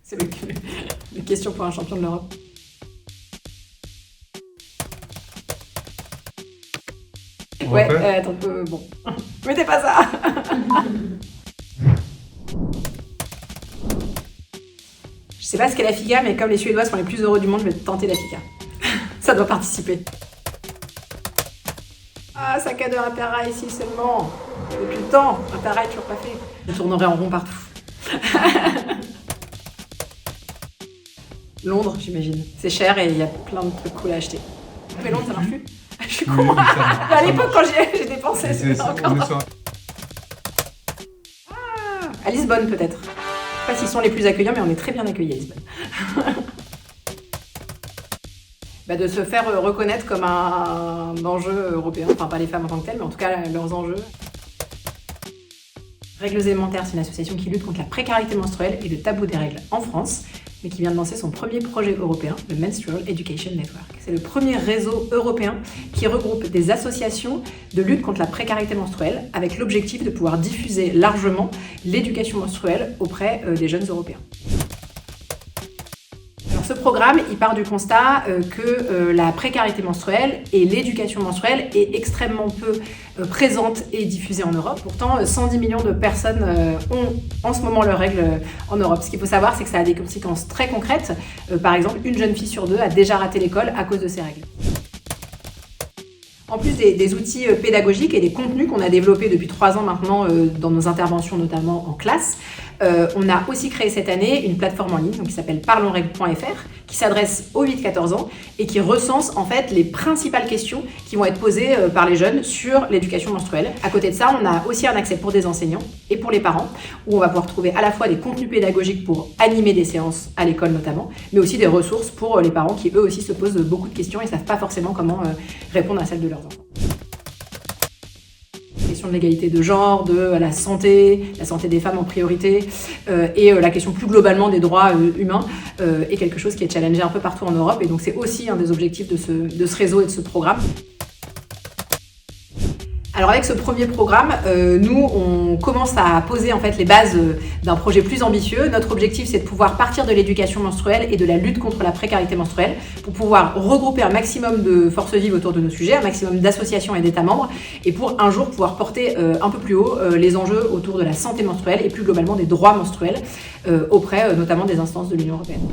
C'est une question pour un champion de l'Europe. Ouais, attends, bon. Mettez pas ça. Je sais pas ce qu'est la FIGA, mais comme les Suédois sont les plus heureux du monde, je vais tenter la FIGA. Ça doit participer. Ah, sac à dos Impera ici seulement. Depuis le temps, Impera est toujours pas fait. Je tournerai en rond partout. Londres, j'imagine. C'est cher et il y a plein de trucs cool à acheter. Mais Londres, ça marche plus. Je suis con. Oui, à l'époque, quand j'ai dépensé, c'était encore... À Lisbonne, peut-être. Je sais pas s'ils sont les plus accueillants, mais on est très bien accueillis à Lisbonne. De se faire reconnaître comme un enjeu européen. Enfin, pas les femmes en tant que telles, mais en tout cas, leurs enjeux. Règles élémentaires, c'est une association qui lutte contre la précarité menstruelle et le tabou des règles en France, mais qui vient de lancer son premier projet européen, le Menstrual Education Network. C'est le premier réseau européen qui regroupe des associations de lutte contre la précarité menstruelle, avec l'objectif de pouvoir diffuser largement l'éducation menstruelle auprès des jeunes Européens. Alors, ce programme, il part du constat que la précarité menstruelle et l'éducation menstruelle est extrêmement peu présente et diffusée en Europe. Pourtant, 110 millions de personnes ont en ce moment leurs règles en Europe. Ce qu'il faut savoir, c'est que ça a des conséquences très concrètes. Par exemple, une jeune fille sur deux a déjà raté l'école à cause de ces règles. En plus des outils pédagogiques et des contenus qu'on a développés depuis 3 ans maintenant dans nos interventions, notamment en classe, on a aussi créé cette année une plateforme en ligne qui s'appelle parlonsrègles.fr, qui s'adresse aux 8-14 ans et qui recense en fait les principales questions qui vont être posées par les jeunes sur l'éducation menstruelle. À côté de ça, on a aussi un accès pour des enseignants et pour les parents, où on va pouvoir trouver à la fois des contenus pédagogiques pour animer des séances à l'école notamment, mais aussi des ressources pour les parents qui eux aussi se posent beaucoup de questions et ne savent pas forcément comment répondre à celles de leurs enfants. De l'égalité de genre, de la santé des femmes en priorité, et la question plus globalement des droits humains est quelque chose qui est challengé un peu partout en Europe, et donc c'est aussi un des objectifs de ce réseau et de ce programme. Alors avec ce premier programme, nous on commence à poser en fait les bases d'un projet plus ambitieux. Notre objectif, c'est de pouvoir partir de l'éducation menstruelle et de la lutte contre la précarité menstruelle pour pouvoir regrouper un maximum de forces vives autour de nos sujets, un maximum d'associations et d'États membres, et pour un jour pouvoir porter un peu plus haut les enjeux autour de la santé menstruelle et plus globalement des droits menstruels auprès notamment des instances de l'Union européenne.